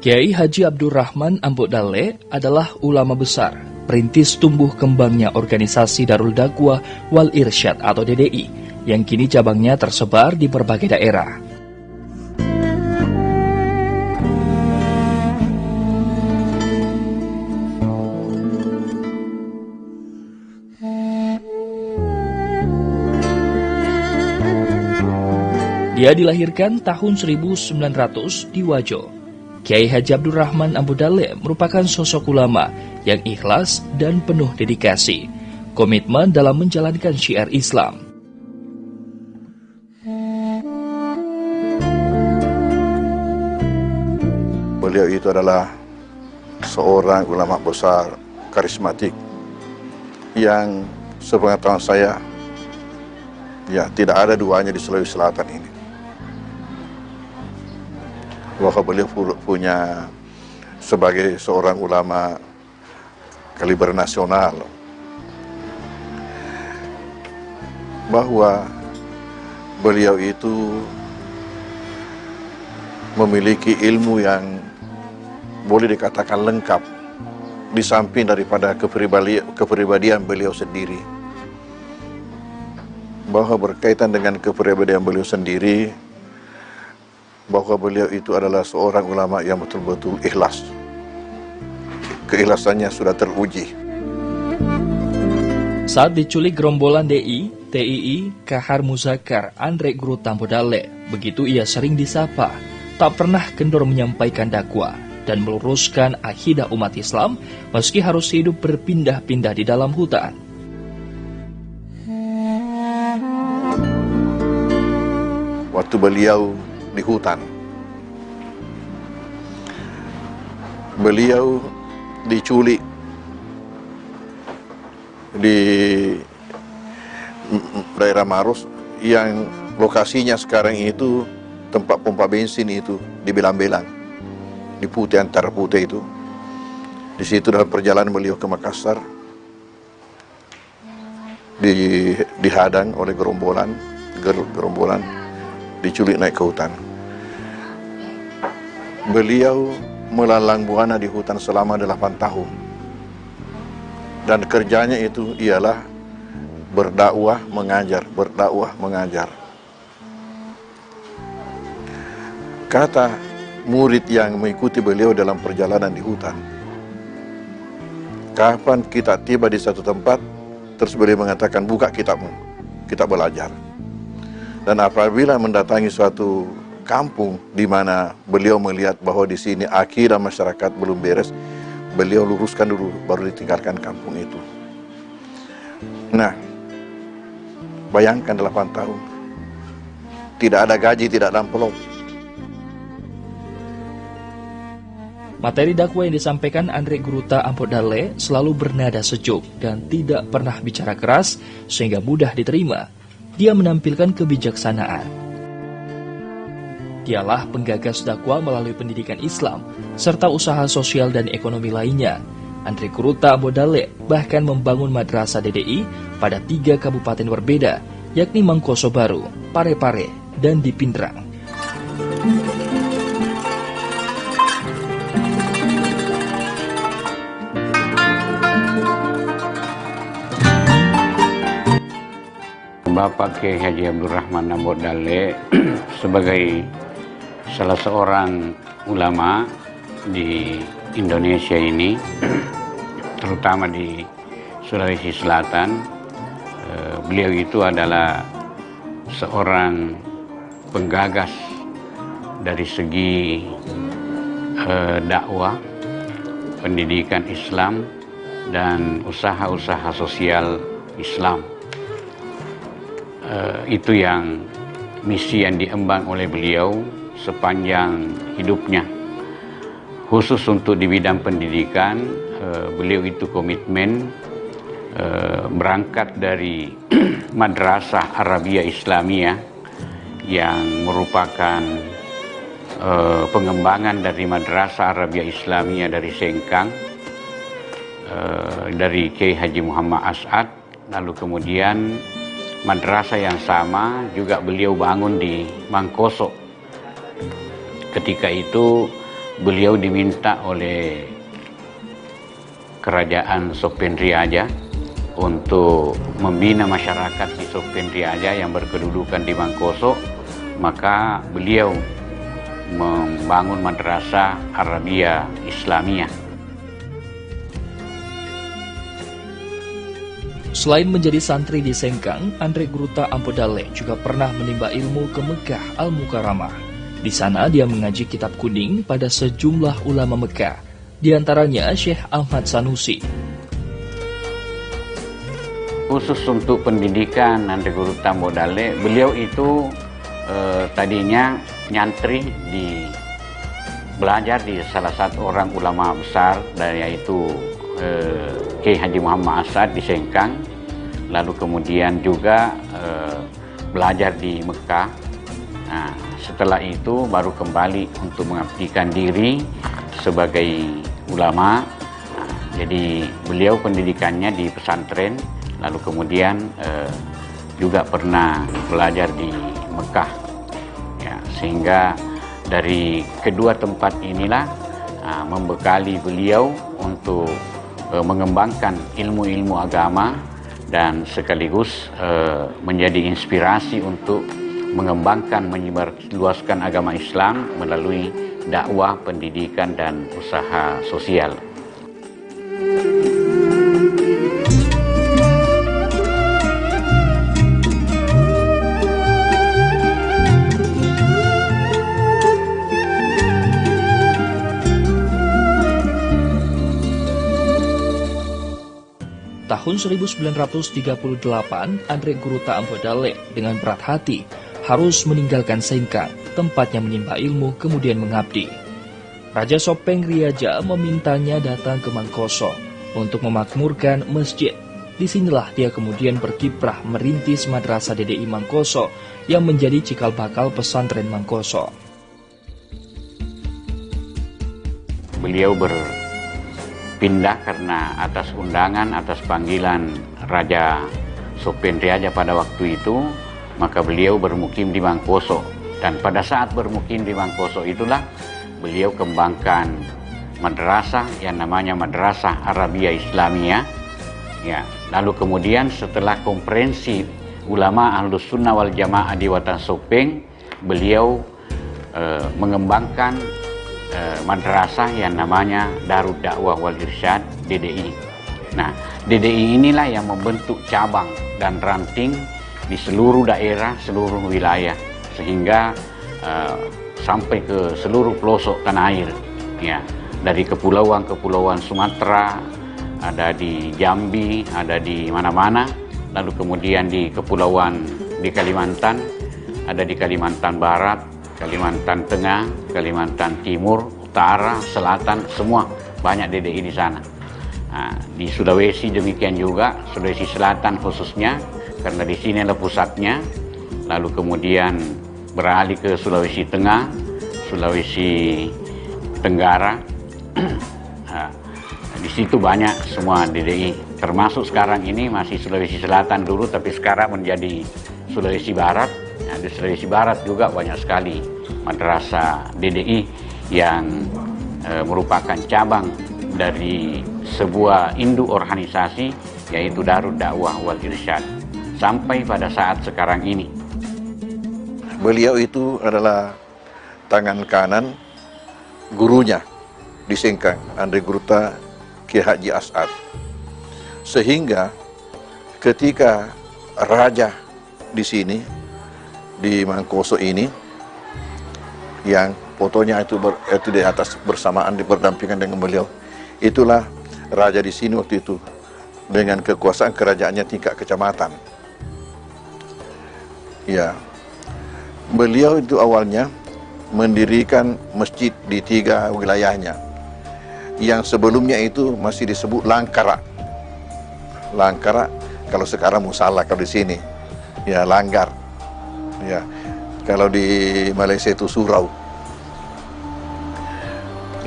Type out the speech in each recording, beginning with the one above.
Kiai Haji Abdurrahman Ambodale adalah ulama besar, perintis tumbuh kembangnya organisasi Darul Dakwah Wal Irsyad atau DDI, yang kini cabangnya tersebar di berbagai daerah. Dia dilahirkan tahun 1900 di Wajo. Kiai Haji Abdurrahman Ambodale merupakan sosok ulama yang ikhlas dan penuh dedikasi, komitmen dalam menjalankan syiar Islam. Beliau itu adalah seorang ulama besar, karismatik, yang sepengetahuan saya, tidak ada duanya di Sulawesi Selatan ini. Bahwa beliau punya sebagai seorang ulama kaliber nasional, bahwa beliau itu memiliki ilmu yang boleh dikatakan lengkap, di samping daripada kepribadian beliau sendiri. Bahwa berkaitan dengan kepribadian beliau sendiri, bahwa beliau itu adalah seorang ulama yang betul-betul ikhlas. Keikhlasannya sudah teruji. Saat diculik gerombolan DI, TII, Kahar Muzakar, Andre Guru Ambodale, begitu ia sering disapa, tak pernah kendor menyampaikan dakwah dan meluruskan akidah umat Islam meski harus hidup berpindah-pindah di dalam hutan. Waktu beliau di hutan, beliau diculik di daerah Maros yang lokasinya sekarang itu tempat pompa bensin itu di Belang-Belang, di Putih, antara Putih itu. Di situ dalam perjalanan beliau ke Makassar dihadang oleh gerombolan, diculik naik ke hutan. Beliau melalang buana di hutan selama 8 tahun. Dan kerjanya itu ialah berdakwah mengajar, berdakwah mengajar. Kata murid yang mengikuti beliau dalam perjalanan di hutan, kapan kita tiba di satu tempat, terus beliau mengatakan, buka kitabmu, kita belajar. Dan apabila mendatangi suatu kampung di mana beliau melihat bahwa di sini akidah masyarakat belum beres, beliau luruskan dulu, baru ditinggalkan kampung itu. Nah, bayangkan 8 tahun, tidak ada gaji, tidak ada amplop. Materi dakwah yang disampaikan Andre Guru Ambodale selalu bernada sejuk dan tidak pernah bicara keras sehingga mudah diterima. Dia menampilkan kebijaksanaan. Dialah penggagas dakwah melalui pendidikan Islam serta usaha sosial dan ekonomi lainnya. Andre Guru Ambodale bahkan membangun madrasah DDI pada 3 kabupaten berbeda, yakni Mangkoso Baru, Parepare, dan di Pindrang. Bapak Kiai Haji Abdurrahman Ambodale sebagai salah seorang ulama di Indonesia ini, terutama di Sulawesi Selatan, beliau itu adalah seorang penggagas dari segi dakwah, pendidikan Islam, dan usaha-usaha sosial Islam. Itu yang misi yang diemban oleh beliau sepanjang hidupnya. Khusus untuk di bidang pendidikan, beliau itu komitmen berangkat dari Madrasah Arabia Islamiyah yang merupakan pengembangan dari Madrasah Arabia Islamiyah dari Sengkang, dari Kiai Haji Muhammad As'ad. Lalu kemudian madrasah yang sama juga beliau bangun di Mangkoso. Ketika itu beliau diminta oleh kerajaan Sopen Riaja untuk membina masyarakat di Sopen Riaja yang berkedudukan di Mangkoso, maka beliau membangun Madrasah Arabia Islamiyah. Selain menjadi santri di Sengkang, Andre Gruta Ampodale juga pernah menimba ilmu ke Mekah Al-Mukarramah. Di sana dia mengaji kitab kuning pada sejumlah ulama Mekah, di antaranya Syekh Ahmad Sanusi. Khusus untuk pendidikan Andre Gruta Ampodale, beliau itu tadinya nyantri belajar di salah satu orang ulama besar, yaitu Kiai Haji Muhammad As'ad di Sengkang, lalu kemudian juga belajar di Mekah. Nah, setelah itu baru kembali untuk mengabdikan diri sebagai ulama. Jadi beliau pendidikannya di pesantren, lalu kemudian juga pernah belajar di Mekah. Ya, sehingga dari kedua tempat inilah membekali beliau untuk mengembangkan ilmu-ilmu agama dan sekaligus menjadi inspirasi untuk mengembangkan, menyebarluaskan agama Islam melalui dakwah, pendidikan, dan usaha sosial. Tahun 1938, Andre Gruta Ampodale dengan berat hati harus meninggalkan Sengkang, tempatnya menimba ilmu kemudian mengabdi. Raja Sopeng Riaja memintanya datang ke Mangkoso untuk memakmurkan masjid. Disinilah dia kemudian berkiprah merintis Madrasah DDI Mangkoso yang menjadi cikal bakal pesantren Mangkoso. Beliau berpindah karena atas undangan, atas panggilan Raja Sopen Riaja pada waktu itu, maka beliau bermukim di Mangkoso. Dan pada saat bermukim di Mangkoso itulah beliau kembangkan madrasah yang namanya Madrasah Arabia Islamiyah. Ya, lalu kemudian setelah konferensi ulama Ahlus Sunnah wal Jamaah di Watan Sopeng, beliau mengembangkan madrasah yang namanya Darud Dakwah wal Irsyad DDI. Nah, DDI inilah yang membentuk cabang dan ranting di seluruh daerah, seluruh wilayah, sehingga sampai ke seluruh pelosok tanah air. Ya, dari kepulauan-kepulauan Sumatera, ada di Jambi, ada di mana-mana, lalu kemudian di kepulauan di Kalimantan, ada di Kalimantan Barat, Kalimantan Tengah, Kalimantan Timur, Utara, Selatan, semua banyak DDI di sana. Nah, di Sulawesi demikian juga, Sulawesi Selatan khususnya, karena di sini adalah pusatnya. Lalu kemudian beralih ke Sulawesi Tengah, Sulawesi Tenggara. Nah, di situ banyak semua DDI. Termasuk sekarang ini masih Sulawesi Selatan dulu, tapi sekarang menjadi Sulawesi Barat. Nah, di Sulawesi Barat juga banyak sekali madrasah DDI yang merupakan cabang dari sebuah induk organisasi, yaitu Darud Dakwah wal Irsyad, sampai pada saat sekarang ini. Beliau itu adalah tangan kanan gurunya di Sengkang, Andre Gruta Kiai Haji As'ad. Sehingga ketika raja di sini, di Mangkoso ini, yang fotonya itu di atas bersamaan, berdampingan dengan beliau, itulah raja di sini waktu itu dengan kekuasaan kerajaannya tingkat kecamatan. Ya, beliau itu awalnya mendirikan masjid di 3 wilayahnya. Yang sebelumnya itu masih disebut Langkara. Langkara, kalau sekarang Musala, kalau di sini ya Langgar. Ya, kalau di Malaysia itu Surau.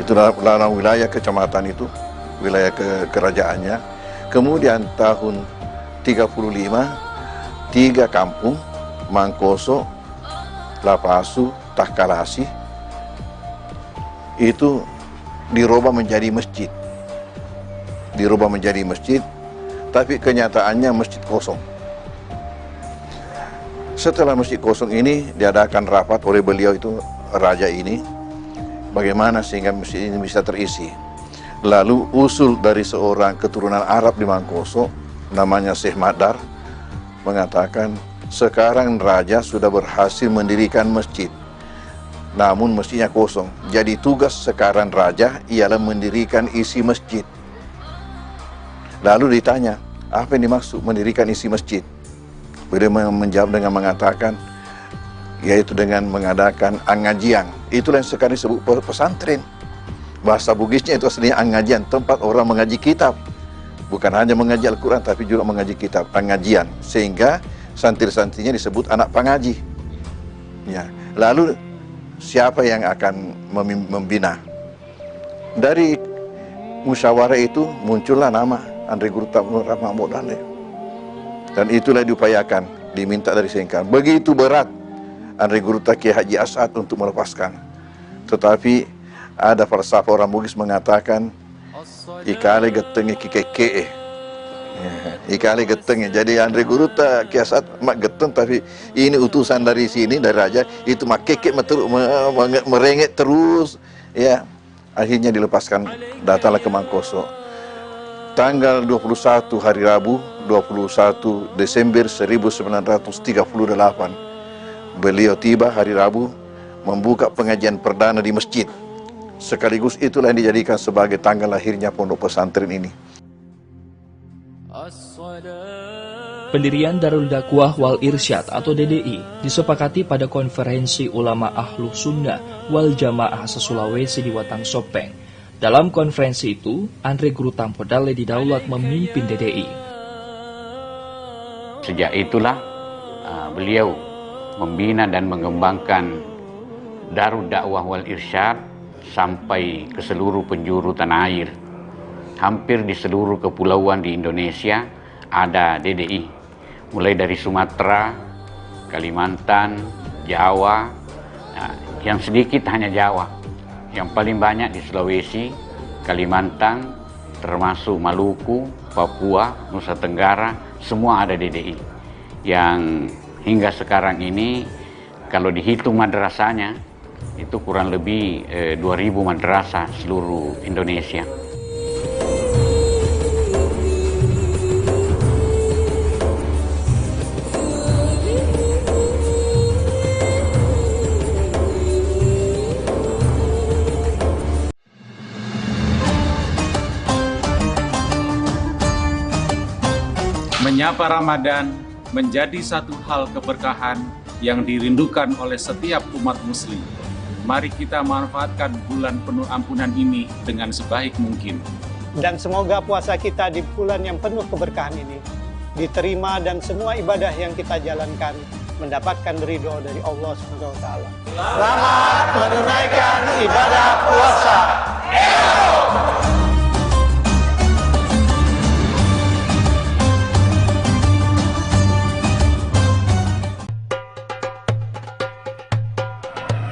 Itu dalam wilayah kecamatan itu, wilayah kerajaannya. Kemudian tahun 35, 3 kampung, Mangkoso, Lapasu, Tahkalasi, itu dirubah menjadi masjid. Dirubah menjadi masjid, tapi kenyataannya masjid kosong. Setelah masjid kosong ini, diadakan rapat oleh beliau itu, raja ini, bagaimana sehingga masjid ini bisa terisi. Lalu usul dari seorang keturunan Arab di Mangkoso, namanya Syekh Madar, mengatakan, sekarang raja sudah berhasil mendirikan masjid, namun masjidnya kosong. Jadi tugas sekarang raja ialah mendirikan isi masjid. Lalu ditanya, apa yang dimaksud mendirikan isi masjid? Beliau menjawab dengan mengatakan, yaitu dengan mengadakan angajian. Itulah yang sekarang disebut pesantren. Bahasa Bugisnya itu aslinya angajian, tempat orang mengaji kitab. Bukan hanya mengaji Al-Quran, tapi juga mengaji kitab, angajian. Sehingga santri-santrinya disebut anak pangaji. Ya. Lalu siapa yang akan membina? Dari musyawarah itu muncullah nama Andre Guru Tambodale. Dan itulah diupayakan, diminta dari Sengkang. Begitu berat Andre Guru Kiai Haji As'ad untuk melepaskan. Tetapi ada falsafah orang Bugis mengatakan, ikale getenge kikeke. Ikale getenge. Jadi Andre Guru Kiai As'ad mak geteng, tapi ini utusan dari sini, dari raja, itu mak keke merengek terus. Ya, akhirnya dilepaskan, datanglah ke Mangkoso. Tanggal 21 hari Rabu, 21 Desember 1938, beliau tiba hari Rabu membuka pengajian perdana di masjid. Sekaligus itulah yang dijadikan sebagai tanggal lahirnya pondok pesantren ini. Pendirian Darul Dakwah Wal Irsyad atau DDI disepakati pada Konferensi Ulama Ahlu Sunnah Wal Jamaah se-Sulawesi di Watang Sopeng. Dalam konferensi itu, Andre Guru Tambodale didaulat memimpin DDI. Sejak itulah beliau membina dan mengembangkan Darul Dakwah Wal Irsyad sampai ke seluruh penjuru tanah air. Hampir di seluruh kepulauan di Indonesia ada DDI. Mulai dari Sumatera, Kalimantan, Jawa, yang sedikit hanya Jawa. Yang paling banyak di Sulawesi, Kalimantan, termasuk Maluku, Papua, Nusa Tenggara, semua ada DDI. Yang hingga sekarang ini, kalau dihitung madrasahnya, itu kurang lebih 2.000 madrasah seluruh Indonesia. Menyapa Ramadan menjadi satu hal keberkahan yang dirindukan oleh setiap umat muslim. Mari kita manfaatkan bulan penuh ampunan ini dengan sebaik mungkin. Dan semoga puasa kita di bulan yang penuh keberkahan ini diterima dan semua ibadah yang kita jalankan mendapatkan ridho dari Allah SWT. Selamat menunaikan ibadah puasa.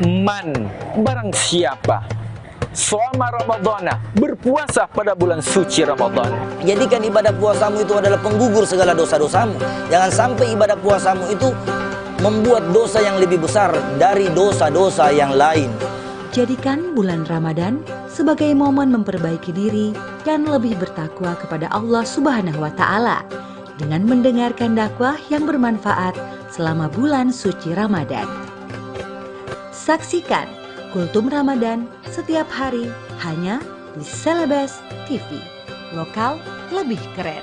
Man, barang siapa Shoma Ramadhana, berpuasa pada bulan suci Ramadan. Jadikan ibadah puasamu itu adalah penggugur segala dosa-dosamu. Jangan sampai ibadah puasamu itu membuat dosa yang lebih besar dari dosa-dosa yang lain. Jadikan bulan Ramadan sebagai momen memperbaiki diri dan lebih bertakwa kepada Allah Subhanahu wa Ta'ala dengan mendengarkan dakwah yang bermanfaat selama bulan suci Ramadan. Saksikan Kultum Ramadan setiap hari hanya di Celebes TV. Lokal lebih keren.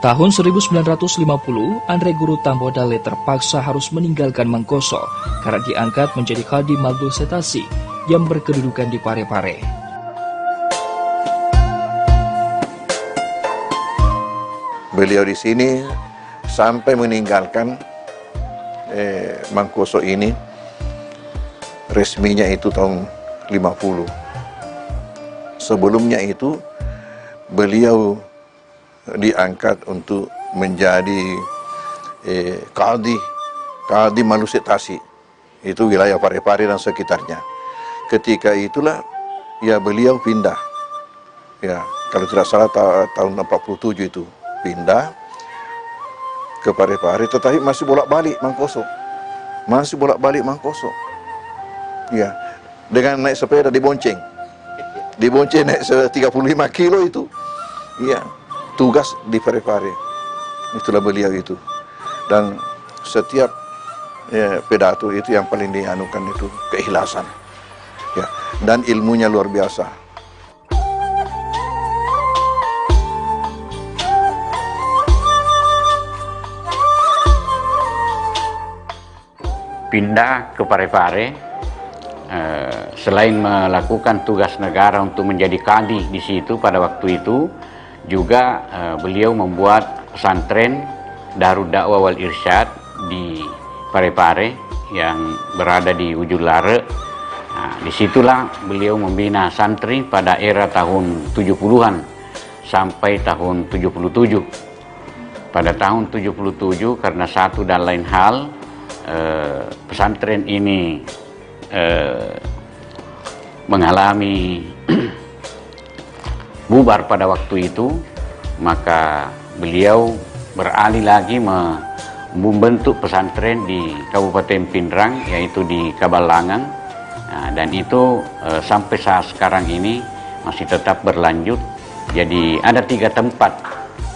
Tahun 1950, Andre Guru Tambo Dale terpaksa harus meninggalkan Mangkoso karena diangkat menjadi Khadim Abdul Setasi yang berkedudukan di Parepare. Beliau di sini sampai meninggalkan Mangkoso ini, resminya itu tahun 50. Sebelumnya itu beliau diangkat untuk menjadi Kadi Malusit Tasi, itu wilayah Parepare dan sekitarnya. Ketika itulah ya beliau pindah, ya kalau tidak salah tahun 47 itu pindah ke Parepare, tetapi masih bolak-balik Mangkoso, ya, dengan naik sepeda dibonceng naik 35 kilo itu, ya, tugas di Parepare, itulah beliau itu. Dan setiap pidato itu yang paling dianukan itu keikhlasan, ya, dan ilmunya luar biasa. Pindah ke Parepare, selain melakukan tugas negara untuk menjadi kadi di situ pada waktu itu, juga beliau membuat pesantren Darud Dakwah wal Irsyad di Parepare yang berada di Ujung Lare. Nah, disitulah beliau membina santri pada era tahun 70-an sampai tahun 77. Pada tahun 77 karena satu dan lain hal, pesantren ini mengalami bubar pada waktu itu, maka beliau beralih lagi membentuk pesantren di Kabupaten Pindrang, yaitu di Kabalangan. Nah, dan itu sampai saat sekarang ini masih tetap berlanjut. Jadi ada 3 tempat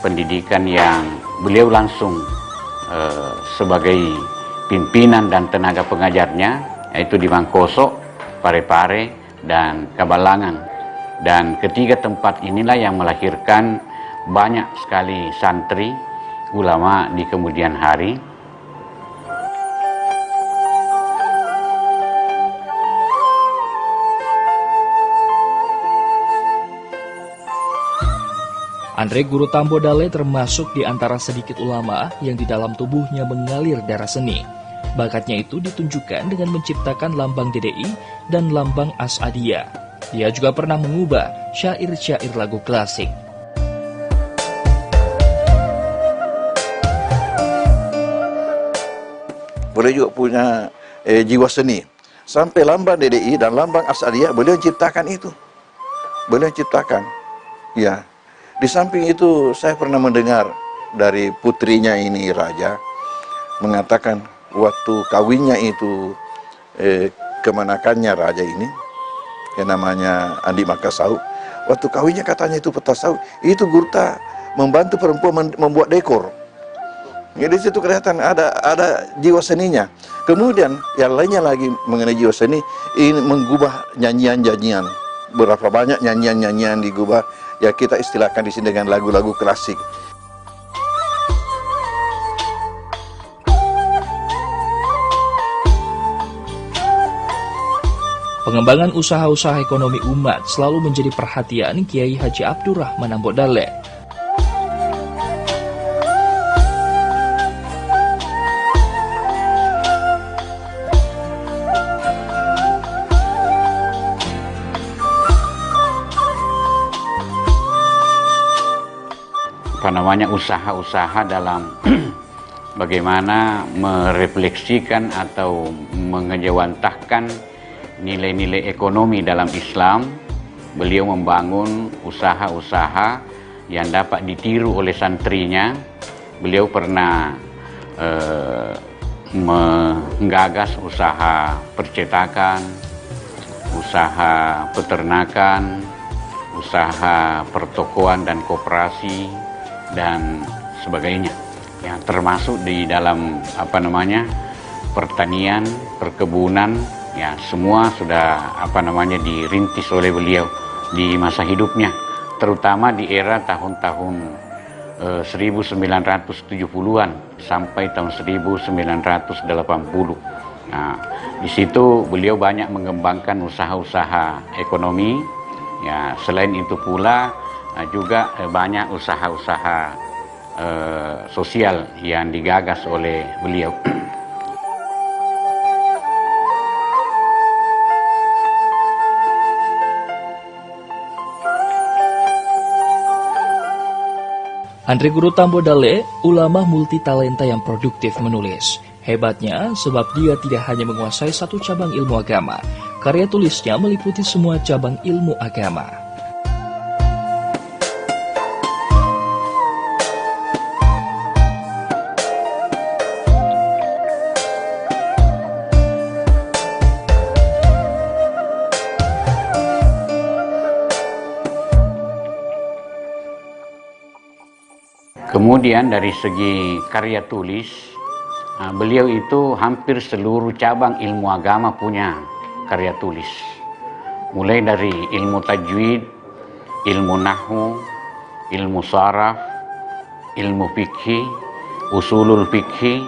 pendidikan yang beliau langsung sebagai pimpinan dan tenaga pengajarnya, yaitu di Mangkoso, Parepare, dan Kabalangan. Dan ketiga tempat inilah yang melahirkan banyak sekali santri ulama di kemudian hari. Andre Guru Tambo Dale termasuk di antara sedikit ulama yang di dalam tubuhnya mengalir darah seni. Bakatnya itu ditunjukkan dengan menciptakan lambang DDI dan lambang Asadiyah. Dia juga pernah mengubah syair-syair lagu klasik. Beliau juga punya jiwa seni. Sampai lambang DDI dan lambang Asadiyah beliau ciptakan itu. Beliau ciptakan. Ya. Di samping itu saya pernah mendengar dari putrinya ini Raja mengatakan waktu kawinnya itu kemanakannya Raja ini yang namanya Andi Makasau, waktu kawinnya katanya itu petasau itu Gurta membantu perempuan membuat dekor. Jadi situ kelihatan ada jiwa seninya. Kemudian yang lainnya lagi mengenai jiwa seni ini mengubah nyanyian-nyanyian. Berapa banyak nyanyian-nyanyian digubah, ya kita istilahkan di sini dengan lagu-lagu klasik. Pengembangan usaha-usaha ekonomi umat selalu menjadi perhatian Kiai Haji Abdurrahman Ambo Dale. Usaha-usaha dalam bagaimana merefleksikan atau mengejawantahkan nilai-nilai ekonomi dalam Islam. Beliau membangun usaha-usaha yang dapat ditiru oleh santrinya. Beliau pernah menggagas usaha percetakan, usaha peternakan, usaha pertokoan dan koperasi, dan sebagainya, yang termasuk di dalam pertanian, perkebunan, ya semua sudah dirintis oleh beliau di masa hidupnya, terutama di era tahun-tahun 1970-an sampai tahun 1980. Nah, di situ beliau banyak mengembangkan usaha-usaha ekonomi. Ya, selain itu pula juga banyak usaha-usaha sosial yang digagas oleh beliau. Andre Guru Tambodale, ulama multitalenta yang produktif menulis. Hebatnya sebab dia tidak hanya menguasai satu cabang ilmu agama, karya tulisnya meliputi semua cabang ilmu agama. Kemudian dari segi karya tulis, beliau itu hampir seluruh cabang ilmu agama punya karya tulis. Mulai dari ilmu tajwid, ilmu nahwu, ilmu saraf, ilmu fikih, usulul fikih,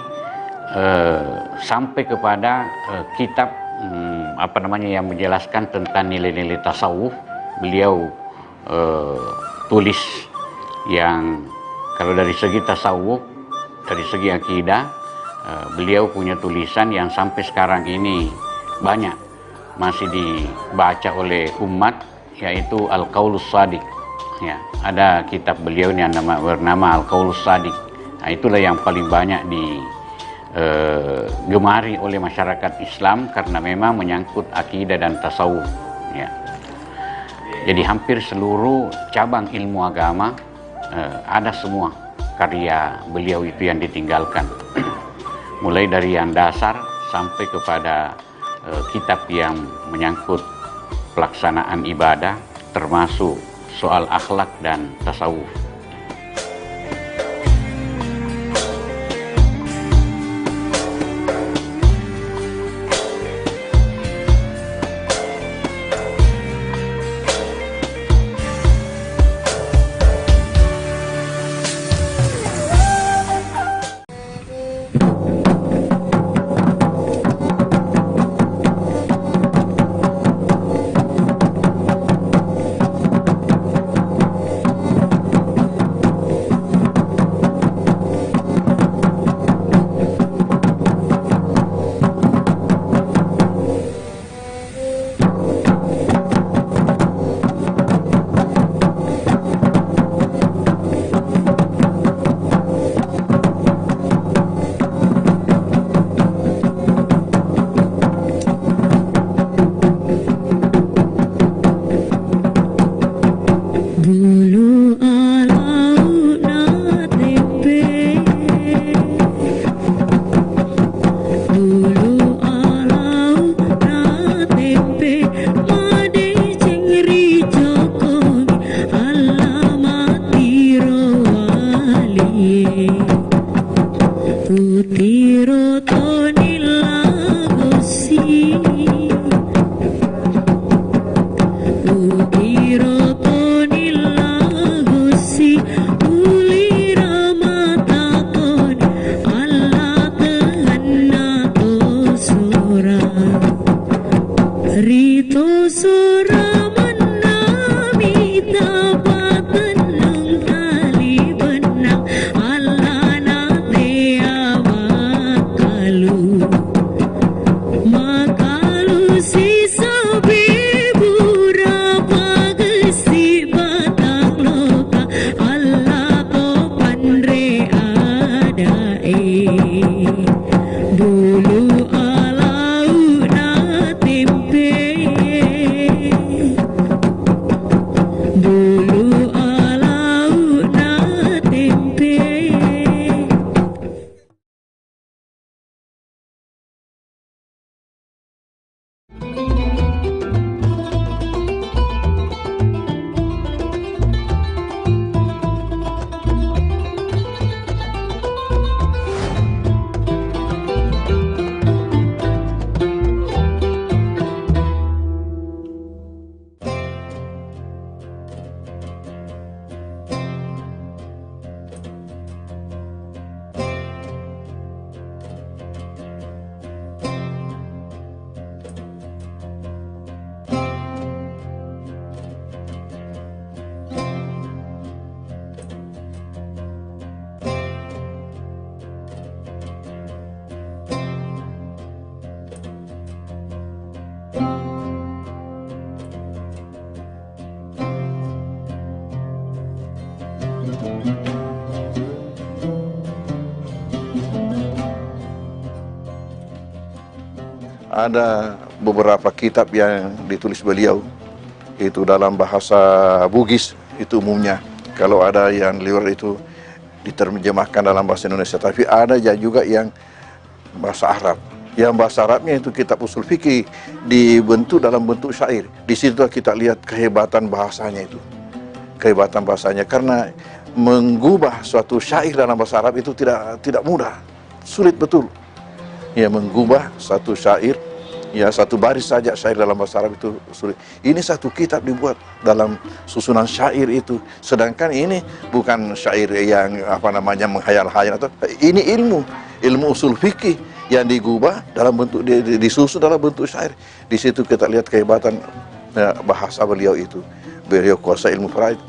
sampai kepada kitab yang menjelaskan tentang nilai-nilai tasawuf. Beliau tulis yang kalau dari segi tasawuf, dari segi akidah, beliau punya tulisan yang sampai sekarang ini banyak masih dibaca oleh umat, yaitu Al-Qaulus Shadiq. Ya, ada kitab beliau yang bernama Al-Qaulus Shadiq. Nah, itulah yang paling banyak digemari oleh masyarakat Islam karena memang menyangkut akidah dan tasawuf. Ya. Jadi hampir seluruh cabang ilmu agama ada semua karya beliau itu yang ditinggalkan. Mulai dari yang dasar sampai kepada kitab yang menyangkut pelaksanaan ibadah, termasuk soal akhlak dan tasawuf. Makalu si sabi burapa gesi ada beberapa kitab yang ditulis beliau itu dalam bahasa Bugis itu umumnya. Kalau ada yang luar itu diterjemahkan dalam bahasa Indonesia, tapi ada juga yang bahasa Arab. Yang bahasa Arabnya itu kitab usul fikih dibentuk dalam bentuk syair. Di situ kita lihat kehebatan bahasanya itu. Kehebatan bahasanya karena mengubah suatu syair dalam bahasa Arab itu tidak mudah. Sulit betul. Ya, mengubah satu syair, ya satu baris saja syair dalam bahasa Arab itu sulit. Ini satu kitab dibuat dalam susunan syair itu. Sedangkan ini bukan syair yang menghayal-hayal, atau ini ilmu usul fikih yang digubah dalam bentuk disusun dalam bentuk syair. Di situ kita lihat kehebatan bahasa beliau itu. Beliau kuasa ilmu faraid.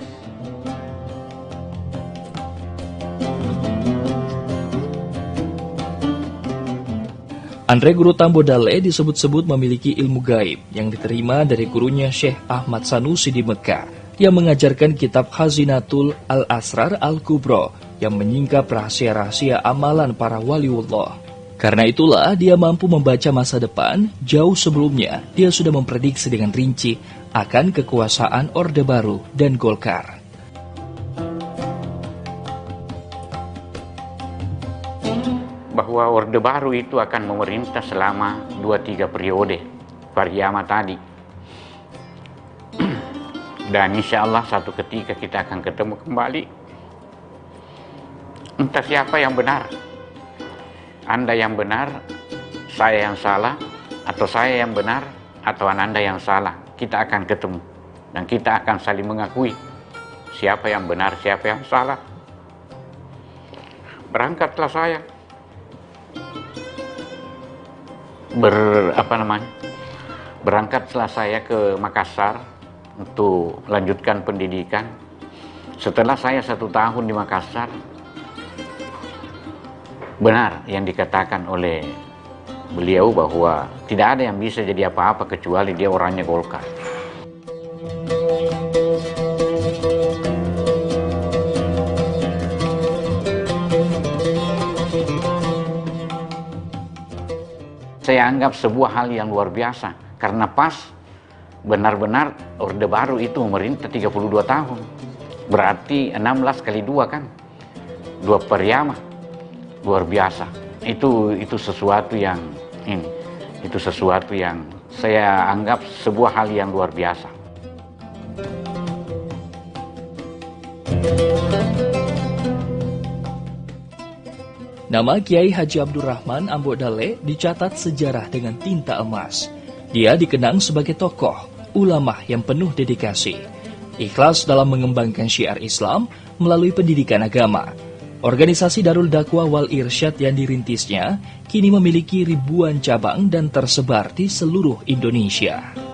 Andre Guru Tambodale disebut-sebut memiliki ilmu gaib yang diterima dari gurunya Syekh Ahmad Sanusi di Mekah yang mengajarkan kitab Khazinatul Al-Asrar Al-Kubro yang menyingkap rahasia-rahasia amalan para waliullah. Karena itulah dia mampu membaca masa depan jauh sebelumnya dia sudah memprediksi dengan rinci akan kekuasaan Orde Baru dan Golkar. Bahwa Orde Baru itu akan memerintah selama 2-3 periode Pariama tadi. Dan insya Allah satu ketika kita akan ketemu kembali. Entah siapa yang benar. Anda yang benar, saya yang salah, atau saya yang benar, atau Anda yang salah. Kita akan ketemu. Dan kita akan saling mengakui siapa yang benar, siapa yang salah. Berangkatlah saya. Berangkatlah saya ke Makassar untuk lanjutkan pendidikan. Setelah saya 1 tahun di Makassar, benar yang dikatakan oleh beliau bahwa tidak ada yang bisa jadi apa-apa kecuali dia orangnya Golkar. Saya anggap sebuah hal yang luar biasa karena pas benar-benar Orde Baru itu memerintah 32 tahun. Berarti 16 kali 2 kan? 2 Pariama. Luar biasa. Itu sesuatu yang itu sesuatu yang saya anggap sebuah hal yang luar biasa. Nama Kiai Haji Abdurrahman Ambodale dicatat sejarah dengan tinta emas. Dia dikenang sebagai tokoh, ulama yang penuh dedikasi, ikhlas dalam mengembangkan syiar Islam melalui pendidikan agama. Organisasi Darul Dakwah Wal Irsyad yang dirintisnya kini memiliki ribuan cabang dan tersebar di seluruh Indonesia.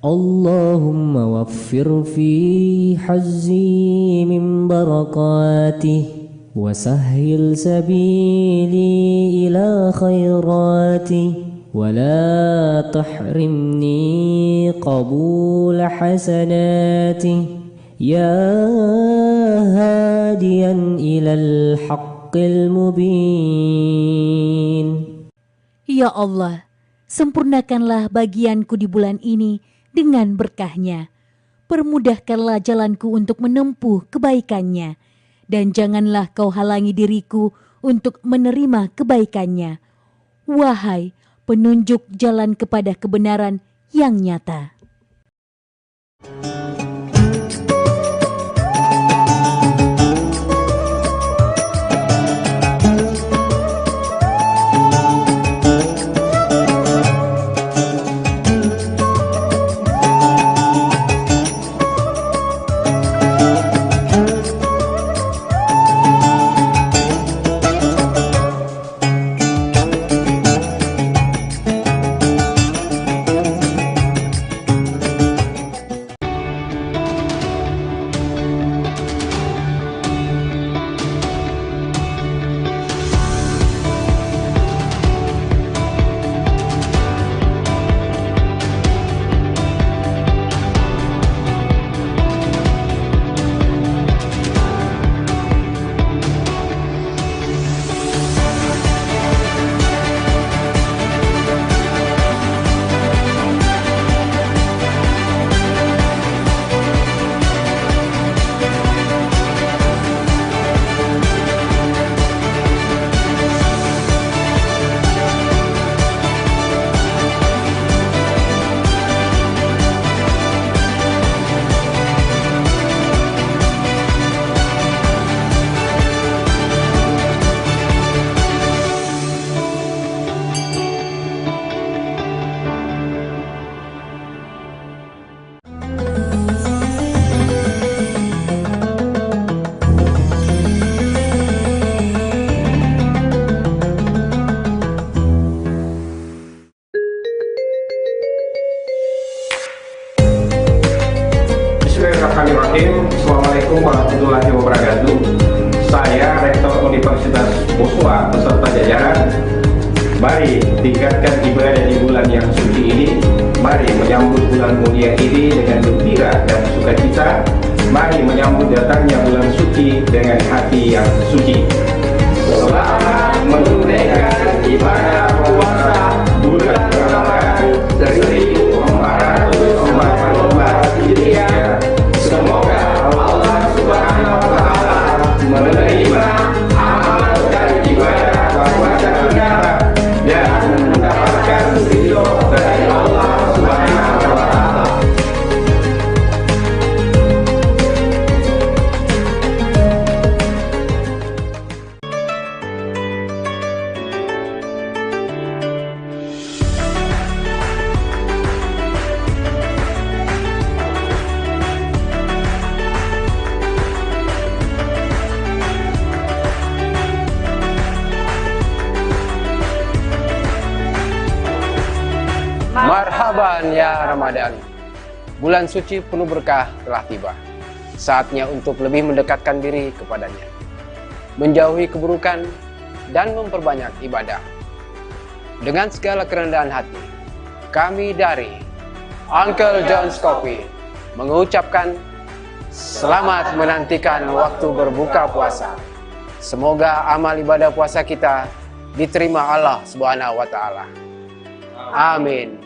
اللهم وفر في حزي من بركاته وسهل سبيلي إلى خيراته ولا تحرمني قبول حسناته يا هاديا إلى الحق المبين. Ya Allah, sempurnakanlah bagianku di bulan ini dengan berkahnya. Permudahkanlah jalanku untuk menempuh kebaikannya, dan janganlah kau halangi diriku untuk menerima kebaikannya. Wahai penunjuk jalan kepada kebenaran yang nyata. Bismillahirrahmanirrahim. Assalamualaikum warahmatullahi wabarakatuh. Saya Rektor Universitas Boswa beserta jajaran. Mari tingkatkan ibadah di bulan yang suci ini. Mari menyambut bulan mulia ini dengan gembira dan sukacita. Mari menyambut datangnya bulan suci dengan hati yang suci. Selamat menunaikan ibadah puasa bulan Ramadan 1444 Hijriah. Semoga Allah Subhanahu wa Ta'ala menerima amal dan ibadah puasa kita dan mendapatkan ridho dari Allah Subhanahu wa Ta'ala. Marhaban ya Ramadan. Bulan suci penuh berkah telah tiba. Saatnya untuk lebih mendekatkan diri kepadanya, menjauhi keburukan dan memperbanyak ibadah. Dengan segala kerendahan hati, kami dari Uncle John's Coffee mengucapkan selamat menantikan waktu berbuka puasa. Semoga amal ibadah puasa kita diterima Allah Subhanahu wa Ta'ala. Amin.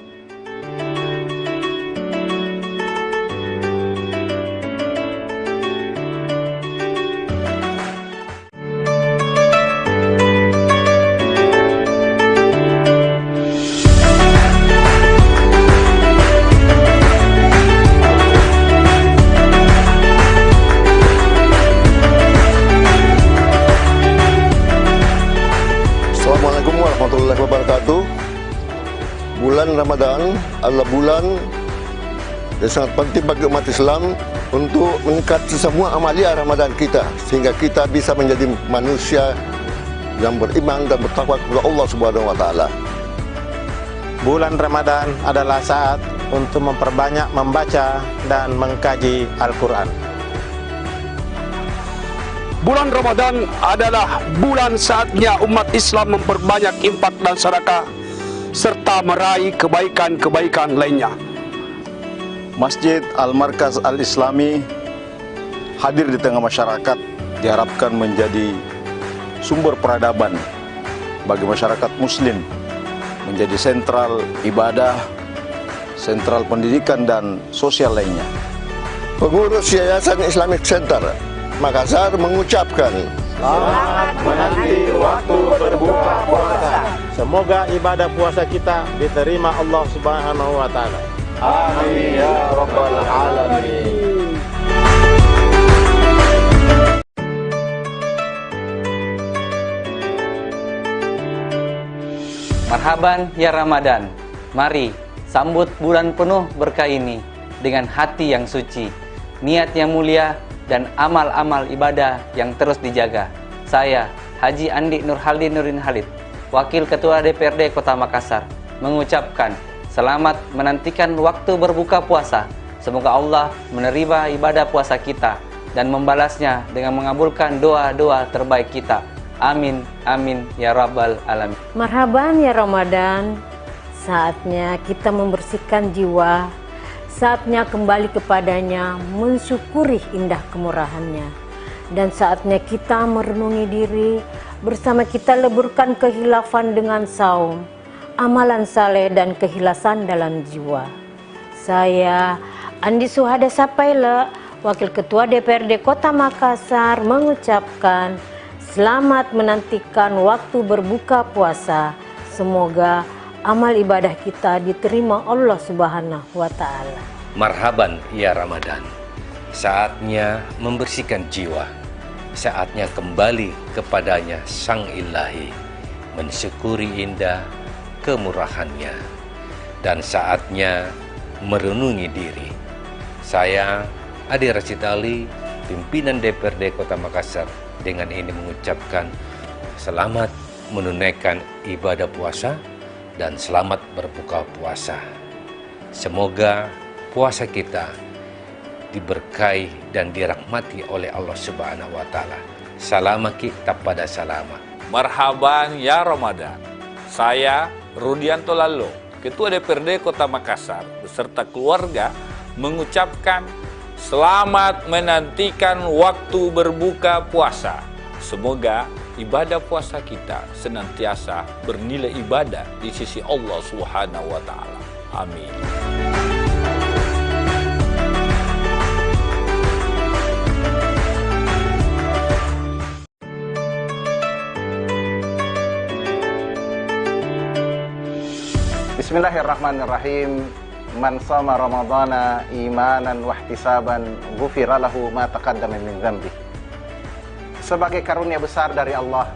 Assalamualaikum warahmatullahi wabarakatuh. Bulan Ramadan adalah bulan yang sangat penting bagi umat Islam untuk meningkatkan semua amalia Ramadan kita, sehingga kita bisa menjadi manusia yang beriman dan bertakwa kepada Allah Subhanahu wa Ta'ala. Bulan Ramadan adalah saat untuk memperbanyak membaca dan mengkaji Al-Quran. Bulan Ramadan adalah bulan saatnya umat Islam memperbanyak infak dan sedekah serta meraih kebaikan-kebaikan lainnya. Masjid Al-Markaz Al-Islami hadir di tengah masyarakat diharapkan menjadi sumber peradaban bagi masyarakat muslim, menjadi sentral ibadah, sentral pendidikan dan sosial lainnya. Pengurus Yayasan Islamic Center Makassar mengucapkan selamat menanti waktu berbuka puasa. Semoga ibadah puasa kita diterima Allah Subhanahu wa Ta'ala. Amin ya Rabbal Alamin. Marhaban ya Ramadan. Mari sambut bulan penuh berkah ini dengan hati yang suci, niat yang mulia, dan amal-amal ibadah yang terus dijaga. Saya, Haji Andi Nurhaldi Nurin Halid, Wakil Ketua DPRD Kota Makassar, mengucapkan selamat menantikan waktu berbuka puasa. Semoga Allah menerima ibadah puasa kita dan membalasnya dengan mengabulkan doa-doa terbaik kita. Amin, amin, ya Rabbal Alamin. Marhaban ya Ramadan, saatnya kita membersihkan jiwa, saatnya kembali kepadanya, mensyukuri indah kemurahannya. Dan saatnya kita merenungi diri, bersama kita leburkan kehilafan dengan saum, amalan saleh dan kehilasan dalam jiwa. Saya, Andi Suhada Sapaila, Wakil Ketua DPRD Kota Makassar, mengucapkan selamat menantikan waktu berbuka puasa. Semoga amal ibadah kita diterima Allah Subhanahu wa Ta'ala. Marhaban ya Ramadan. Saatnya membersihkan jiwa. Saatnya kembali kepadanya Sang Ilahi, mensyukuri indah kemurahannya. Dan saatnya merenungi diri. Saya, Adi Rashid Ali, pimpinan DPRD Kota Makassar, dengan ini mengucapkan selamat menunaikan ibadah puasa dan selamat berbuka puasa. Semoga puasa kita diberkahi dan dirahmati oleh Allah Subhanahu wa Ta'ala. Salama kita pada salama. Marhaban ya Ramadan. Saya Rudianto Lalo, Ketua DPRD Kota Makassar beserta keluarga mengucapkan selamat menantikan waktu berbuka puasa. Semoga ibadah puasa kita senantiasa bernilai ibadah di sisi Allah Subhanahu wa Ta'ala. Amin. Bismillahirrahmanirrahim. Man shoma Ramadhana imanan wahtisaban ghufira lahu ma taqaddama min dzambi. Sebagai karunia besar dari Allah,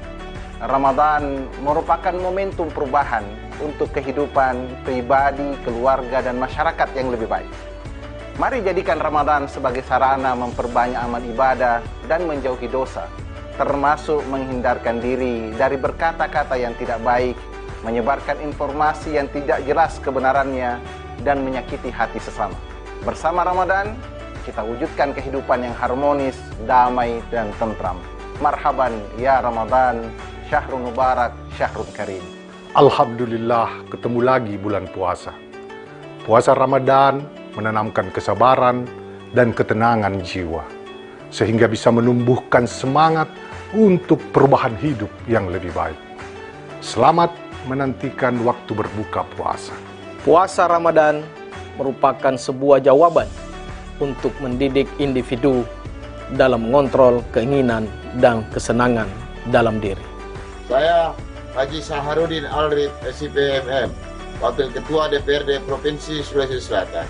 Ramadan merupakan momentum perubahan untuk kehidupan pribadi, keluarga, dan masyarakat yang lebih baik. Mari jadikan Ramadan sebagai sarana memperbanyak amal ibadah dan menjauhi dosa, termasuk menghindarkan diri dari berkata-kata yang tidak baik, menyebarkan informasi yang tidak jelas kebenarannya, dan menyakiti hati sesama. Bersama Ramadan, kita wujudkan kehidupan yang harmonis, damai, dan tentram. Marhaban ya Ramadan, syahrul mubarak, syahrul karim. Alhamdulillah, ketemu lagi bulan puasa. Puasa Ramadan menanamkan kesabaran dan ketenangan jiwa, sehingga bisa menumbuhkan semangat untuk perubahan hidup yang lebih baik. Selamat menantikan waktu berbuka puasa. Puasa Ramadan merupakan sebuah jawaban untuk mendidik individu dalam mengontrol keinginan dan kesenangan dalam diri. Saya Haji Saharudin Alrif, SIPMM, Wakil Ketua DPRD Provinsi Sulawesi Selatan.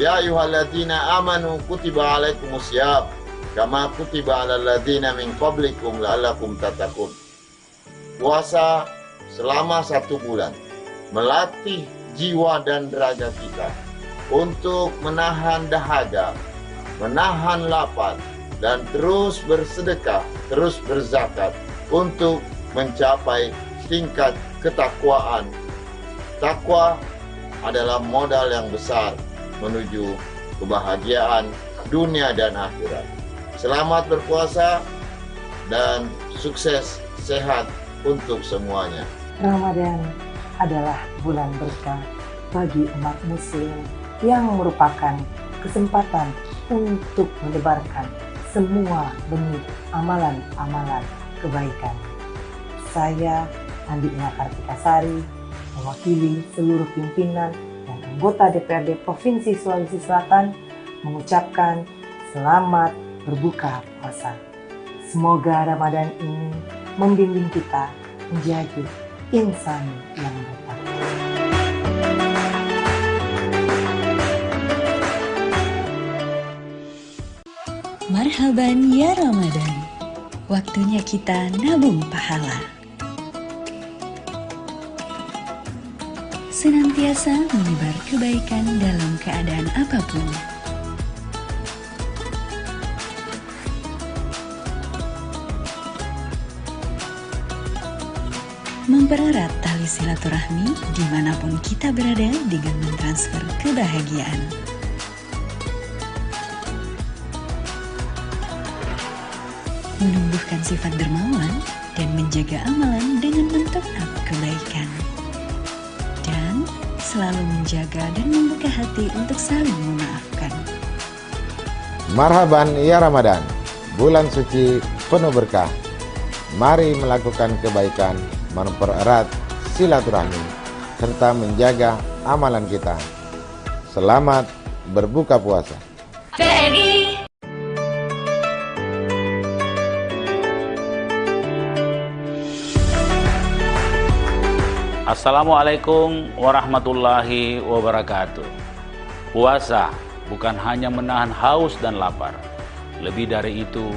Ya ayyuhalladzina amanu kutiba alaikumusiyam kama kutiba alal ladzina min qablikum la'allakum tattaqun. Puasa selama 1 bulan melatih jiwa dan raga kita untuk menahan dahaga, menahan lapar, dan terus bersedekah, terus berzakat untuk mencapai tingkat ketakwaan. Takwa adalah modal yang besar menuju kebahagiaan dunia dan akhirat. Selamat berpuasa dan sukses sehat untuk semuanya. Ramadan adalah bulan berkah bagi umat muslim yang merupakan kesempatan untuk menebarkan semua benih amalan-amalan kebaikan. Saya, Andi Ina Kartikasari, mewakili seluruh pimpinan dan anggota DPRD Provinsi Sulawesi Selatan mengucapkan selamat berbuka puasa. Semoga Ramadan ini membimbing kita menjadi insan yang bertakwa. Marhaban ya Ramadan, waktunya kita nabung pahala. Senantiasa menyebar kebaikan dalam keadaan apapun. Mempererat tali silaturahmi dimanapun kita berada dengan mentransfer kebahagiaan. Menumbuhkan sifat dermawan dan menjaga amalan dengan men-top-up kebaikan. Dan selalu menjaga dan membuka hati untuk saling memaafkan. Marhaban ya Ramadan, bulan suci penuh berkah. Mari melakukan kebaikan, mempererat silaturahmi, serta menjaga amalan kita. Selamat berbuka puasa. Assalamualaikum warahmatullahi wabarakatuh. Puasa bukan hanya menahan haus dan lapar. Lebih dari itu,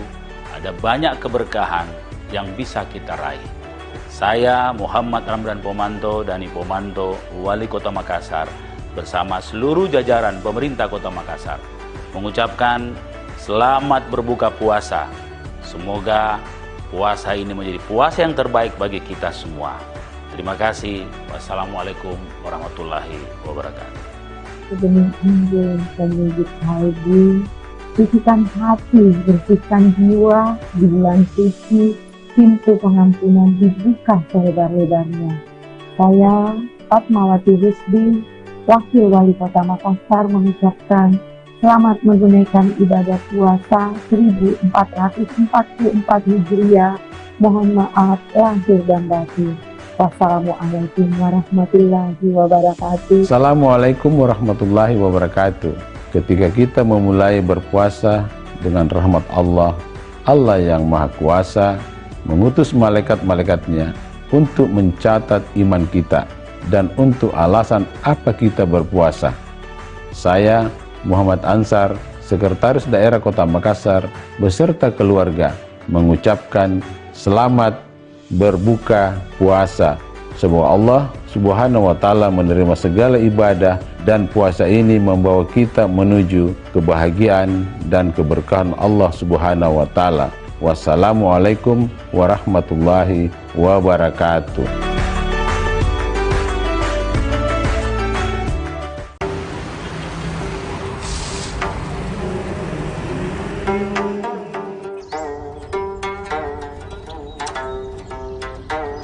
ada banyak keberkahan yang bisa kita raih. Saya Muhammad Ramdan Pomanto Dani Pomanto, Wali Kota Makassar, bersama seluruh jajaran pemerintah Kota Makassar mengucapkan selamat berbuka puasa. Semoga puasa ini menjadi puasa yang terbaik bagi kita semua. Terima kasih. Wassalamualaikum warahmatullahi wabarakatuh. Demi Injil dan wujud haji, sucikan hati, bersihkan jiwa di bulan suci, pintu pengampunan dibuka selebar-lebarnya. Saya, Fatmawati Rusdi, Wakil Wali Kota Makassar, mengucapkan selamat menunaikan ibadah puasa 1444 Hijriah. Mohon maaf lahir dan batin. Wassalamualaikum warahmatullahi wabarakatuh. Assalamualaikum warahmatullahi wabarakatuh. Ketika kita memulai berpuasa dengan rahmat Allah, Allah yang Maha Kuasa mengutus malaikat-malaikatnya untuk mencatat iman kita dan untuk alasan apa kita berpuasa. Saya, Muhammad Ansar, Sekretaris Daerah Kota Makassar, beserta keluarga mengucapkan selamat berbuka puasa. Semoga Allah Subhanahu wa Ta'ala menerima segala ibadah dan puasa ini membawa kita menuju kebahagiaan dan keberkahan Allah Subhanahu wa Ta'ala. Wassalamualaikum warahmatullahi wabarakatuh.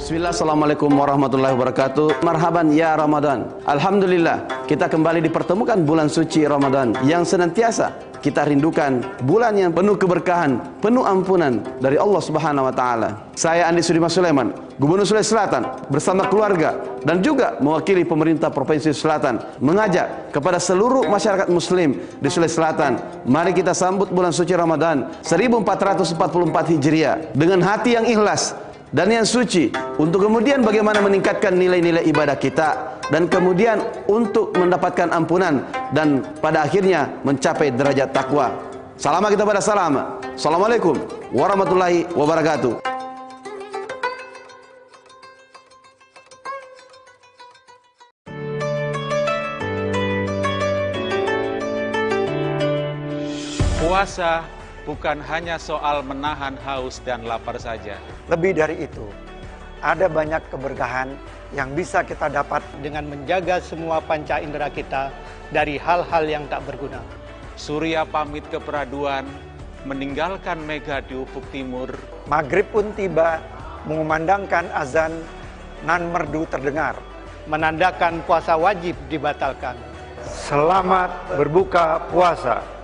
Bismillah, Assalamualaikum warahmatullahi wabarakatuh. Marhaban ya Ramadan. Alhamdulillah, kita kembali dipertemukan bulan suci Ramadan yang senantiasa kita rindukan, bulan yang penuh keberkahan, penuh ampunan dari Allah Subhanahu wa Ta'ala. Saya Andi Sudirman Sulaiman, Gubernur Sulawesi Selatan, bersama keluarga dan juga mewakili pemerintah Provinsi Selatan, mengajak kepada seluruh masyarakat Muslim di Sulawesi Selatan, mari kita sambut bulan suci Ramadan 1444 Hijriah dengan hati yang ikhlas dan yang suci, untuk kemudian bagaimana meningkatkan nilai-nilai ibadah kita, dan kemudian untuk mendapatkan ampunan dan pada akhirnya mencapai derajat takwa. Salam kita pada salam. Assalamualaikum warahmatullahi wabarakatuh. Puasa bukan hanya soal menahan haus dan lapar saja. Lebih dari itu, ada banyak keberkahan yang bisa kita dapat dengan menjaga semua panca indera kita dari hal-hal yang tak berguna. Surya pamit ke peraduan, meninggalkan mega di ufuk timur. Maghrib pun tiba, mengumandangkan azan, nan merdu terdengar. Menandakan puasa wajib dibatalkan. Selamat berbuka puasa.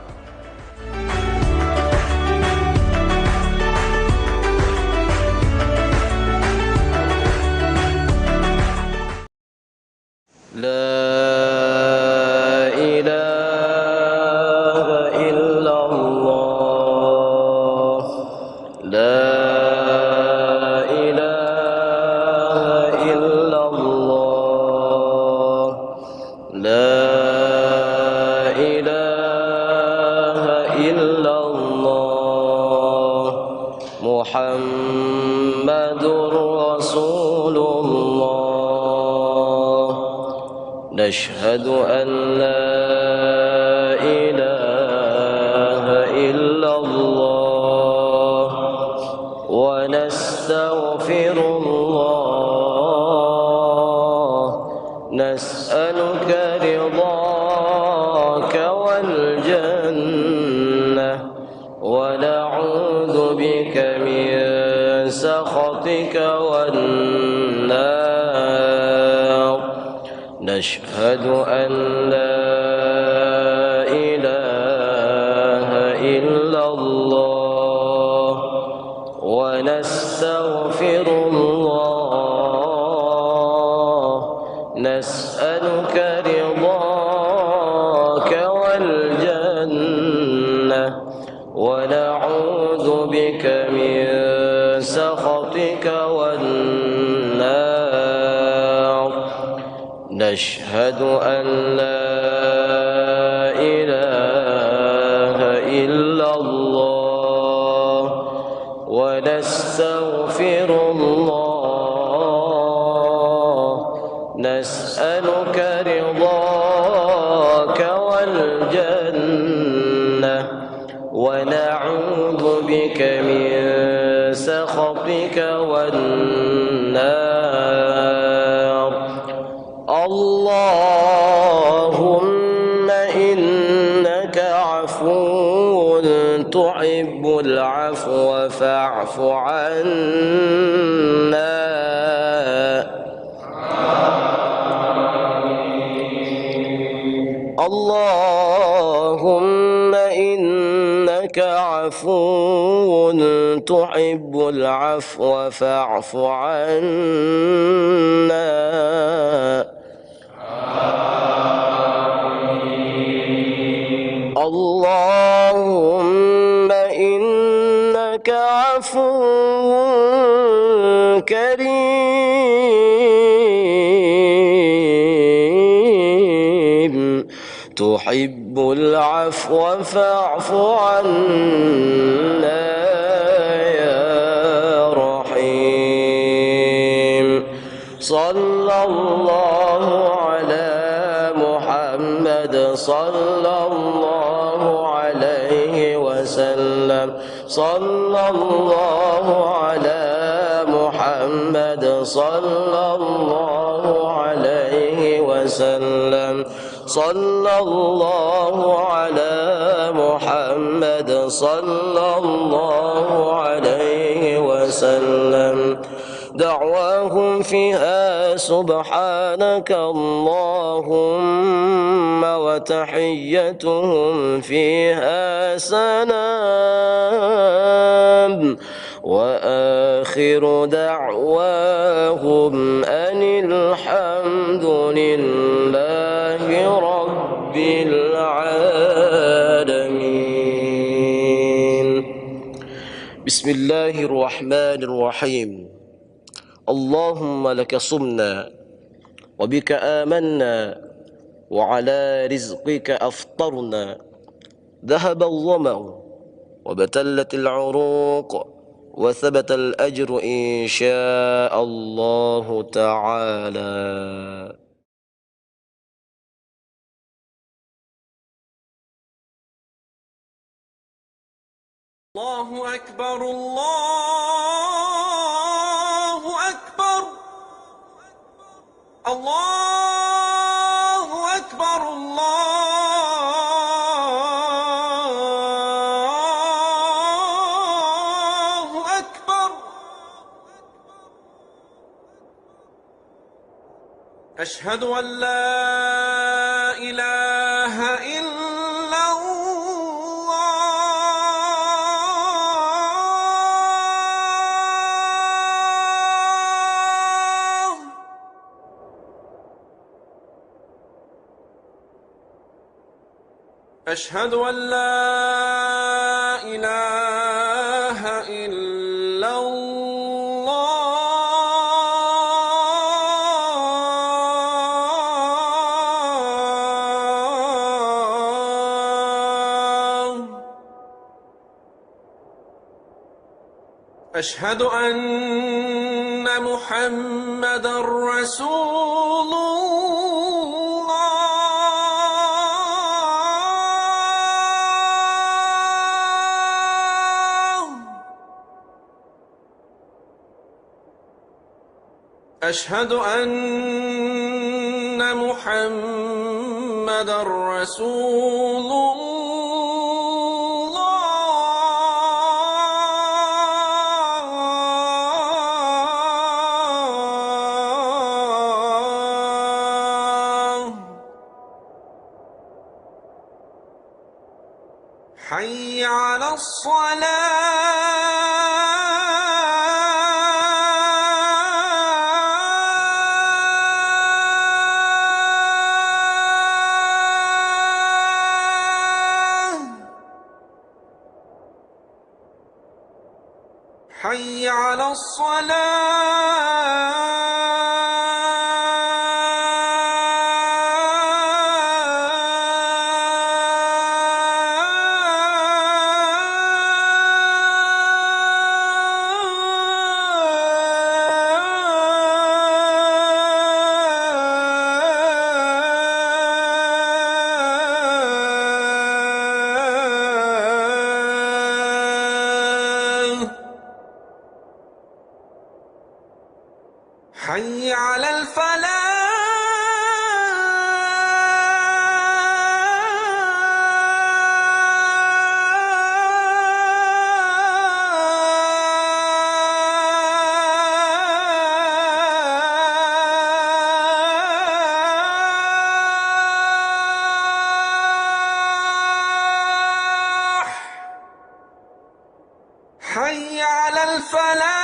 La ilaha illallah. La ilaha illallah. La ilaha illallah. Muhammadur Rasulullah. نشهد أن لا إله إلا الله ونستغفر الله نسألك رضاك والجنة ونعوذ بك من سخطك والنار نشهد أن لا إله إلا الله ونستغفر الله نسألك رضاك والجنة ونعوذ بك من سخطك والنار نشهد أن لا إله إلا الله ونستغفر الله نسألك رضاك والجنة ونعوذ بك من سخطك والنار اللهم إنك عفو تحب العفو فاعف عنا اللهم إنك عفو تحب العفو فاعف عنا اللهم إنك عفو كريم تحب العفو فاعف عنا يا رحيم صلى الله على محمد صلى الله عليه وسلم صلى الله على محمد صلى الله عليه وسلم صلى الله على محمد صلى الله عليه وسلم دعواهم فيها سبحانك اللهم وتحيتهم فيها سلام وآخر دعواهم أن الحمد لله رب العالمين بسم الله الرحمن الرحيم اللهم لك صمنا وبك آمنا وعلى رزقك أفطرنا ذهب الظمأ وبتلت العروق وثبت الأجر إن شاء الله تعالى الله أكبر الله أكبر أشهد أن لا إله إلا الله. أشهد أن لا إله إلا الله. أشهد أن محمدا رسول الله. أشهد أن محمدا رسول الله. حي على الصلاة. حي على الصلاة. حي على الفلاح. حي على الفلاح.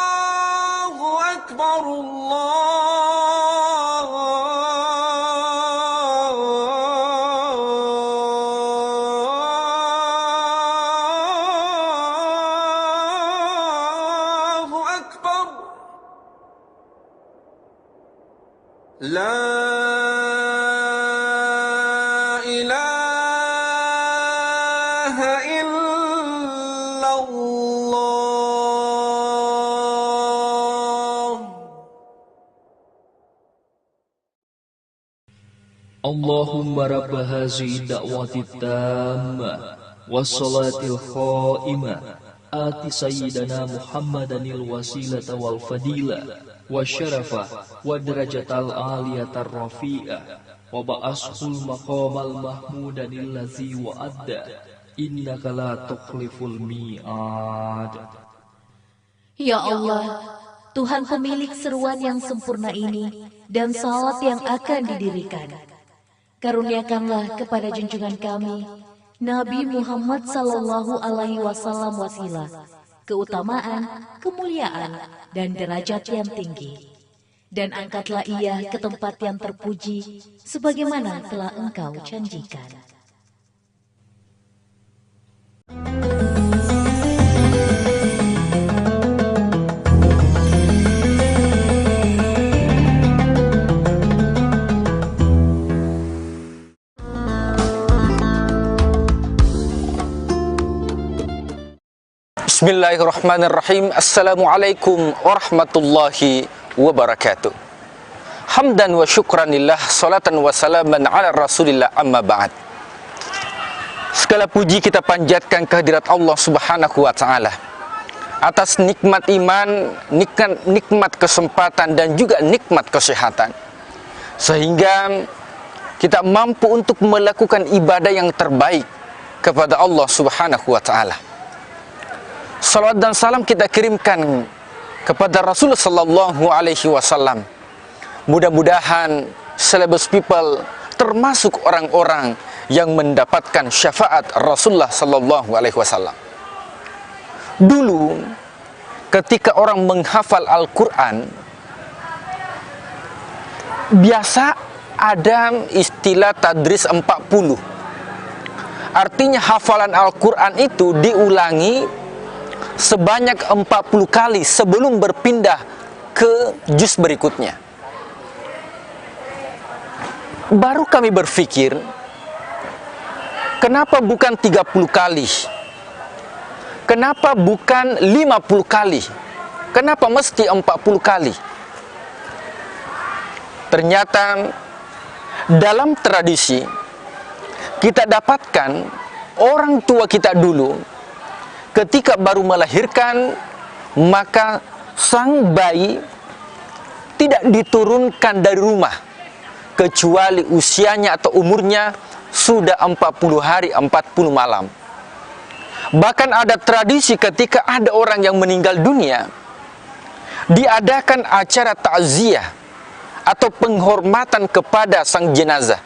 الله أكبر. الله أكبر. لا إله إلا الله. اللهم رب هذه الدعوة التامة والصلاة القائمة آت سيدنا محمدا الوسيلة والفضيلة والشرف والدرجة العالية الرفيعة وبعثه المقام المحمود الذي وعد إنك لا تخلف الميعاد. Ya Allah, Tuhan pemilik seruan yang sempurna ini dan salat yang akan didirikan, karuniakanlah kepada junjungan kami Nabi Muhammad sallallahu alaihi wasallam wasilah, keutamaan, kemuliaan, dan derajat yang tinggi. Dan angkatlah ia ke tempat yang terpuji sebagaimana telah Engkau janjikan. Bismillahirrahmanirrahim. Assalamualaikum warahmatullahi wabarakatuh. Hamdan wa syukranillah, salatan wa salaman ala rasulillah, amma ba'd. Segala puji kita panjatkan kehadirat Allah Subhanahu wa ta'ala atas nikmat iman, nikmat kesempatan, dan juga nikmat kesehatan, sehingga kita mampu untuk melakukan ibadah yang terbaik kepada Allah Subhanahu wa ta'ala. Salawat dan salam kita kirimkan kepada Rasulullah sallallahu alaihi wasallam. Mudah-mudahan celebs people termasuk orang-orang yang mendapatkan syafaat Rasulullah sallallahu alaihi wasallam. Dulu ketika orang menghafal Al-Qur'an, biasa ada istilah tadris 40. Artinya hafalan Al-Qur'an itu diulangi sebanyak 40 kali sebelum berpindah ke juz berikutnya. Baru kami berpikir, kenapa bukan 30 kali? Kenapa bukan 50 kali? Kenapa mesti 40 kali? Ternyata dalam tradisi kita dapatkan orang tua kita dulu ketika baru melahirkan, maka sang bayi tidak diturunkan dari rumah kecuali usianya atau umurnya sudah 40 hari 40 malam. Bahkan ada tradisi ketika ada orang yang meninggal dunia, diadakan acara takziah atau penghormatan kepada sang jenazah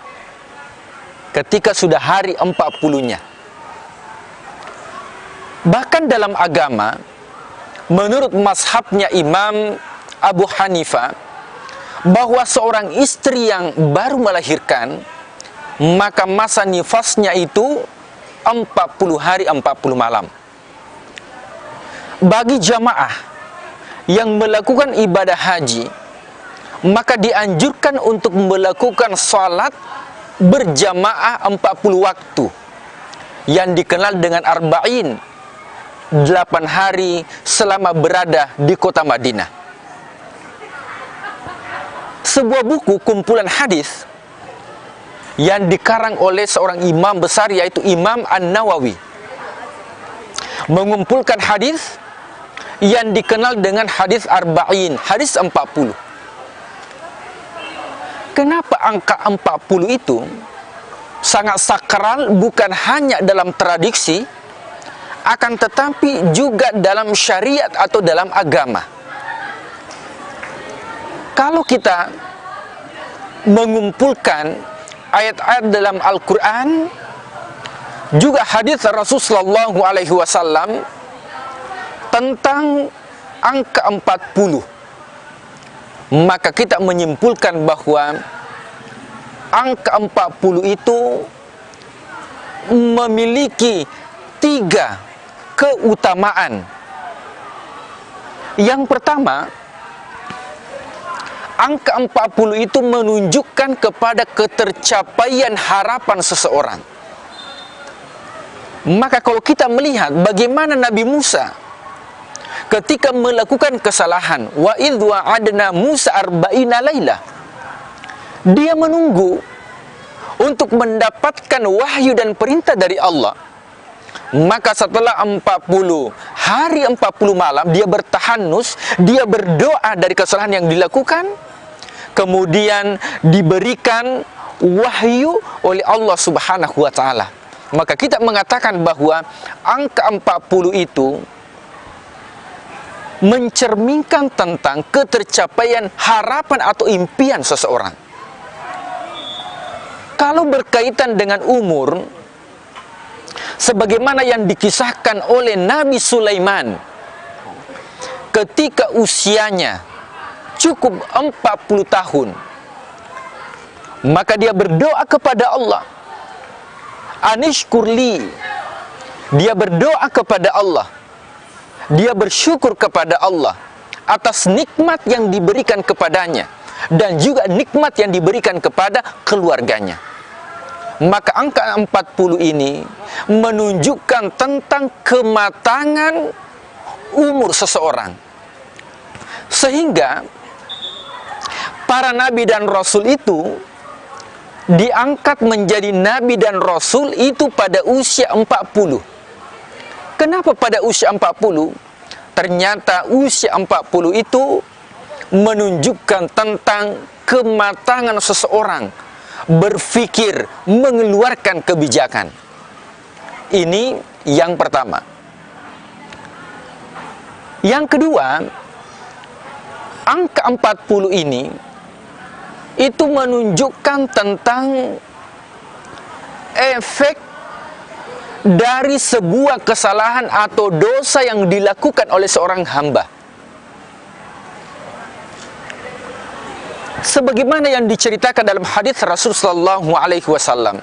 ketika sudah hari 40-nya. Bahkan dalam agama, menurut mazhabnya Imam Abu Hanifah, bahwa seorang istri yang baru melahirkan, maka masa nifasnya itu 40 hari 40 malam. Bagi jamaah yang melakukan ibadah haji, maka dianjurkan untuk melakukan salat berjamaah 40 waktu yang dikenal dengan arba'in, 8 hari selama berada di kota Madinah. Sebuah buku kumpulan hadis yang dikarang oleh seorang imam besar, yaitu Imam An-Nawawi, mengumpulkan hadis yang dikenal dengan hadis arba'in, hadis 40. Kenapa angka 40 itu sangat sakral, bukan hanya dalam tradisi, akan tetapi juga dalam syariat atau dalam agama. Kalau kita mengumpulkan ayat-ayat dalam Al-Quran, juga hadis Rasulullah SAW tentang angka 40, maka kita menyimpulkan bahwa angka 40 itu memiliki 3 keutamaan. Yang pertama, angka 40 itu menunjukkan kepada ketercapaian harapan seseorang. Maka kalau kita melihat bagaimana Nabi Musa ketika melakukan kesalahan, wa idh wa'adna Musa 40 laila, dia menunggu untuk mendapatkan wahyu dan perintah dari Allah. Maka setelah 40 hari 40 malam dia bertahanus, dia berdoa dari kesalahan yang dilakukan, kemudian diberikan wahyu oleh Allah Subhanahu wa ta'ala. Maka kita mengatakan bahwa angka 40 itu mencerminkan tentang ketercapaian harapan atau impian seseorang. Kalau berkaitan dengan umur, sebagaimana yang dikisahkan oleh Nabi Sulaiman ketika usianya cukup 40 tahun, maka dia berdoa kepada Allah, anishkurli, dia berdoa kepada Allah, dia bersyukur kepada Allah atas nikmat yang diberikan kepadanya dan juga nikmat yang diberikan kepada keluarganya. Maka angka 40 ini menunjukkan tentang kematangan umur seseorang. Sehingga para nabi dan rasul itu diangkat menjadi nabi dan rasul itu pada usia 40. Kenapa pada usia 40? Ternyata usia 40 itu menunjukkan tentang kematangan seseorang berpikir, mengeluarkan kebijakan. Ini yang pertama. Yang kedua, angka 40 ini itu menunjukkan tentang efek dari sebuah kesalahan atau dosa yang dilakukan oleh seorang hamba. Sebagaimana yang diceritakan dalam hadis Rasul sallallahu alaihi wasallam.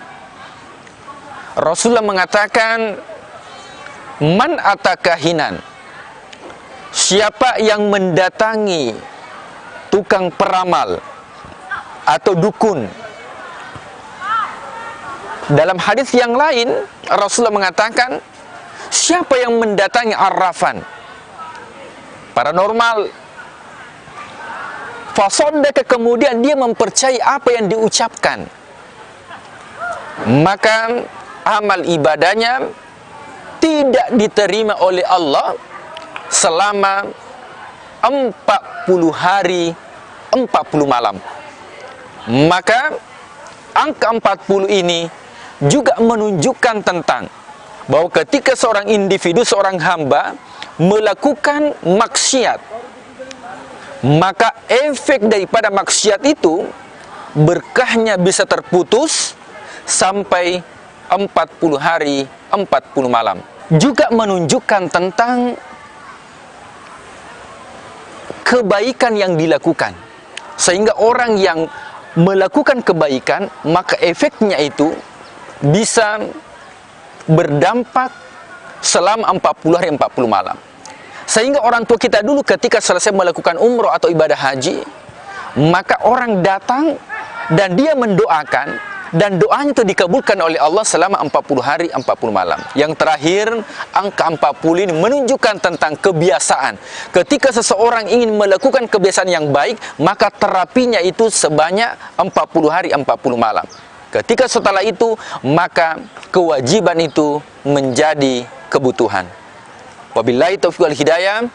Rasulullah mengatakan, "Man atakahinan." Siapa yang mendatangi tukang peramal atau dukun. Dalam hadis yang lain, Rasulullah mengatakan, siapa yang mendatangi arrafan, paranormal, fasodaka, kemudian dia mempercayai apa yang diucapkan, maka amal ibadahnya tidak diterima oleh Allah selama 40 hari 40 malam. Maka angka 40 ini juga menunjukkan tentang bahwa ketika seorang individu, seorang hamba melakukan maksiat, maka efek daripada maksiat itu berkahnya bisa terputus sampai 40 hari 40 malam. Juga menunjukkan tentang kebaikan yang dilakukan, sehingga orang yang melakukan kebaikan, maka efeknya itu bisa berdampak selama 40 hari 40 malam. Sehingga orang tua kita dulu ketika selesai melakukan umroh atau ibadah haji, maka orang datang dan dia mendoakan, dan doanya itu dikabulkan oleh Allah selama 40 hari 40 malam. Yang terakhir, angka 40 ini menunjukkan tentang kebiasaan. Ketika seseorang ingin melakukan kebiasaan yang baik, maka terapinya itu sebanyak 40 hari 40 malam. Ketika setelah itu, maka kewajiban itu menjadi kebutuhan. Wabillahi taufiq wal hidayah.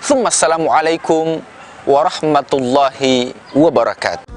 Assalamualaikum warahmatullahi wabarakatuh.